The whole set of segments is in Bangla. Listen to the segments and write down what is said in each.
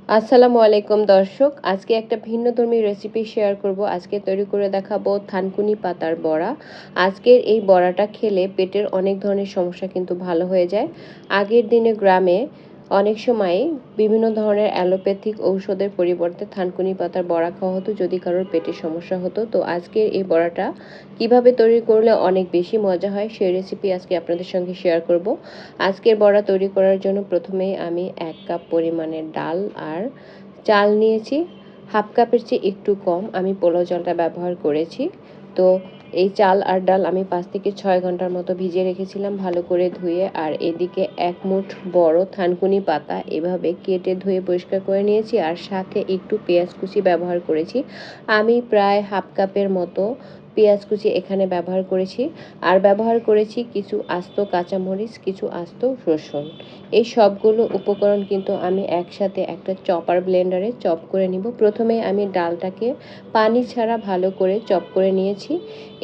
আসসালামু আলাইকুম দর্শক, আজকে একটা ভিন্নধর্মী রেসিপি শেয়ার করব। আজকে তৈরি করে দেখাবো থানকুনি পাতার বড়া। আজকের এই বড়াটা খেলে পেটের অনেক ধরনের সমস্যা কিন্তু ভালো হয়ে যায়। আগের দিনে গ্রামে অনেক সময় বিভিন্ন ধরনের অ্যালোপ্যাথিক ঔষধের পরিবর্তে থানকুনি পাতার বড়া খাওয়া হতো যদি কারোর পেটের সমস্যা হতো। তো আজকের এই বড়াটা কিভাবে তৈরি করলে অনেক বেশি মজা হয় সেই রেসিপি আজকে আপনাদের সঙ্গে শেয়ার করব। আজকের বড়া তৈরি করার জন্য প্রথমেই আমি 1 কাপ পরিমাণের ডাল আর চাল নিয়েছি। হাফ কাপের চেয়ে একটু কম আমি পোলাও চালটা ব্যবহার করেছি। তো এই চাল আর ডাল আমি 5 থেকে 6 ঘন্টার মতো ভিজিয়ে রেখেছিলাম ভালো করে ধুয়ে। আর এদিকে 1 মুঠ বড় থানকুনি পাতা এভাবে কেটে ধুয়ে পরিষ্কার করে নিয়েছি, আর সাথে একটু পেঁয়াজ কুচি ব্যবহার করেছি। আমি প্রায় হাফ কাপের মতো পেঁয়াজ কুচি এখানে ব্যবহার করেছি, আর ব্যবহার করেছি কিছু আস্ত কাঁচামরিচ, কিছু আস্ত রসুন। এই সবগুলো উপকরণ কিন্তু আমি একসাথে একটা চপার ব্লেন্ডারে চপ করে নিব। প্রথমে আমি ডালটাকে পানি ছাড়া ভালো করে চপ করে নিয়েছি।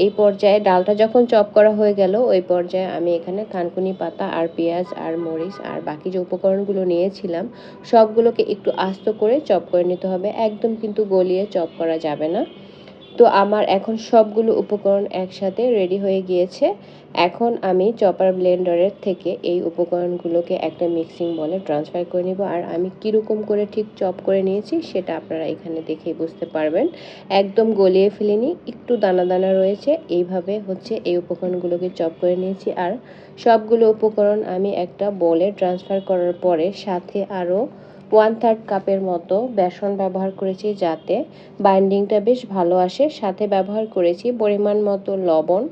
এই পর্যায়ে ডালটা যখন চপ করা হয়ে গেল, ওই পর্যায়ে আমি এখানে থানকুনি পাতা আর পেঁয়াজ আর মরিচ আর বাকি যে উপকরণগুলো নিয়েছিলাম সবগুলোকে একটু আস্ত করে চপ করে নিতে হবে, একদম কিন্তু গলিয়ে চপ করা যাবে না। তো আমার এখন সবগুলো উপকরণ একসাথে রেডি হয়ে গিয়েছে। এখন আমি চপার ব্লেন্ডারের থেকে এই উপকরণগুলোকে একটা মিক্সিং বলে ট্রান্সফার করে নিব। আর আমি কীরকম করে ঠিক চপ করে নিয়েছি সেটা আপনারা এখানে দেখেই বুঝতে পারবেন। একদম গলিয়ে ফেলিনি, একটু দানা দানা রয়েছে। এইভাবে হচ্ছে এই উপকরণগুলোকে চপ করে নিয়েছি। আর সবগুলো উপকরণ আমি একটা বোলে ট্রান্সফার করার পরে সাথে আরও 1/3 কাপের মতো বেসন ব্যবহার করেছি যাতে বাইন্ডিংটা বেশ ভালো আসে। সাথে ব্যবহার করেছি পরিমাণ মতো লবণ,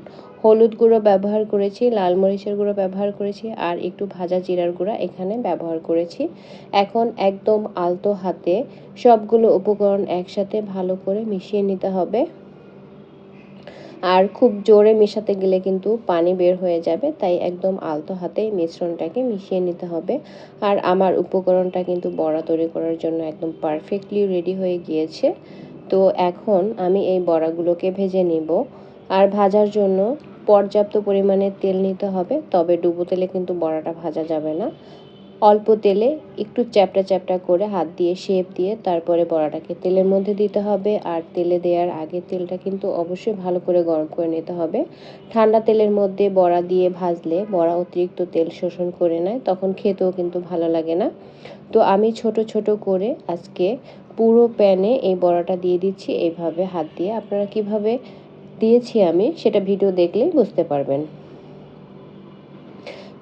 হলুদ গুঁড়ো ব্যবহার করেছি, লাল মরিচের গুঁড়ো ব্যবহার করেছি, আর একটু ভাজা জিরার গুঁড়া এখানে ব্যবহার করেছি। এখন একদম আলতো হাতে সবগুলো উপকরণ একসাথে ভালো করে মিশিয়ে নিতে হবে। আর খুব জোরে মেশাতে গেলে কিন্তু পানি বের হয়ে যাবে, তাই একদম আলতো হাতে মিশ্রণটাকে মিশিয়ে নিতে হবে। আর আমার উপকরণটা কিন্তু বড়া তৈরি করার জন্য একদম পারফেক্টলি রেডি হয়ে গিয়েছে। তো এখন আমি এই বড়াগুলোকে ভেজে নিব। আর ভাজার জন্য পর্যাপ্ত পরিমাণে তেল নিতে হবে, তবে ডুবো তেলে কিন্তু বড়াটা ভাজা যাবে না। অল্প তেলে একটু চ্যাপটা চ্যাপটা করে হাত দিয়ে শেপ দিয়ে তারপরে বড়াটাকে তেলের মধ্যে দিতে হবে। আর তেলে দেওয়ার আগে তেলটা কিন্তু অবশ্যই ভালো করে গরম করে নিতে হবে। ঠান্ডা তেলের মধ্যে বড়া দিয়ে ভাজলে বড়া অতিরিক্ত তেল শোষণ করে নেয়, তখন খেতেও কিন্তু ভালো লাগে না। তো আমি ছোট ছোট করে আজকে পুরো প্যানে এই বড়াটা দিয়ে দিচ্ছি এইভাবে হাত দিয়ে। আপনারা কিভাবে দিয়েছি আমি সেটা ভিডিও দেখলেই বুঝতে পারবেন।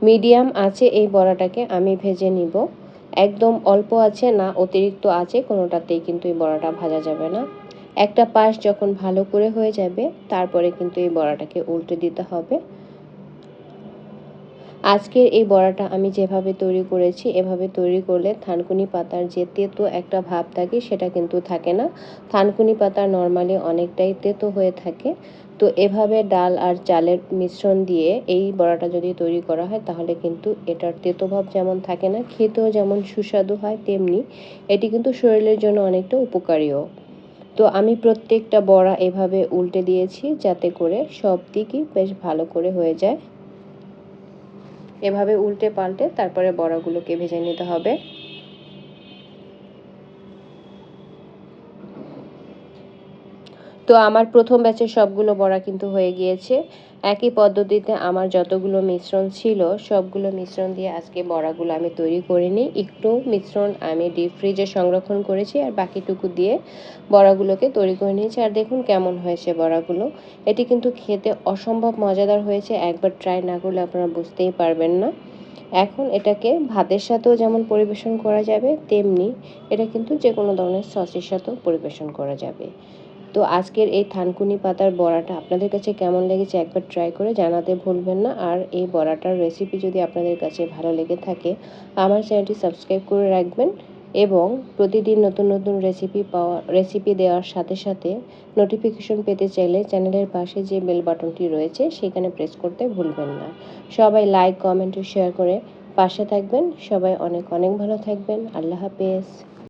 মিডিয়াম আঁচে এই বড়াটাকে আমি ভেজে নিব। একদম অল্প আছে না অতিরিক্ত আছে কোনোটাতেই কিন্তু এই বড়াটা ভাজা যাবে না। একটা পাশ যখন ভালো করে হয়ে যাবে তারপরে কিন্তু এই বড়াটাকে উল্টে দিতে হবে। আজকের এই বড়াটা আমি যেভাবে তৈরি করেছি এভাবে তৈরি করলে থানকুনি পাতার যে তেতো একটা ভাব থাকে সেটা কিন্তু থাকে না। থানকুনি পাতা নর্মালি অনেকটাই তেতো হয়ে থাকে। তো এভাবে ডাল আর চালের মিশ্রণ দিয়ে এই বড়াটা যদি তৈরি করা হয় তাহলে কিন্তু এটার তেতো ভাব যেমন থাকে না, খেতেও যেমন সুস্বাদু হয়, তেমনি এটি কিন্তু শরীরের জন্য অনেকটা উপকারীও। তো আমি প্রত্যেকটা বড়া এভাবে উল্টে দিয়েছি যাতে করে সব দিকই বেশ ভালো করে হয়ে যায়। এভাবে উল্টে পাল্টে তারপরে বড়াগুলোকে ভেজে নিতে হবে। তো আমার প্রথম ব্যাচের সবগুলো বড়া কিন্তু হয়ে গিয়েছে। একই পদ্ধতিতে আমার যতগুলো মিশ্রণ ছিল সবগুলো মিশ্রণ দিয়ে আজকে বড়াগুলো আমি তৈরি করিনি। একটু মিশ্রণ আমি ডিপ ফ্রিজে সংরক্ষণ করেছি আর বাকিটুকু দিয়ে বড়াগুলোকে তৈরি করে নিয়েছি। আর দেখুন কেমন হয়েছে বড়াগুলো। এটি কিন্তু খেতে অসম্ভব মজাদার হয়েছে, একবার ট্রাই না করলে আপনারা বুঝতেই পারবেন না। এখন এটাকে ভাতের সাথেও যেমন পরিবেশন করা যাবে তেমনি এটা কিন্তু যে কোনো ধরনের সসের সাথেও পরিবেশন করা যাবে। তো আজকের এই থানকুনি পাতার বড়াটা আপনাদের কাছে কেমন লেগেছে একবার ট্রাই করে জানাতে ভুলবেন না। আর এই বড়াটার রেসিপি যদি আপনাদের কাছে ভালো লেগে থাকে আমার চ্যানেলটি সাবস্ক্রাইব করে রাখবেন, এবং প্রতিদিন নতুন নতুন রেসিপি দেওয়ার সাথে সাথে নোটিফিকেশন পেতে চাইলে চ্যানেলের পাশে যে বেল বাটনটি রয়েছে সেখানে প্রেস করতে ভুলবেন না। সবাই লাইক, কমেন্ট ও শেয়ার করে পাশে থাকবেন। সবাই অনেক অনেক ভালো থাকবেন। আল্লাহ হাফেজ।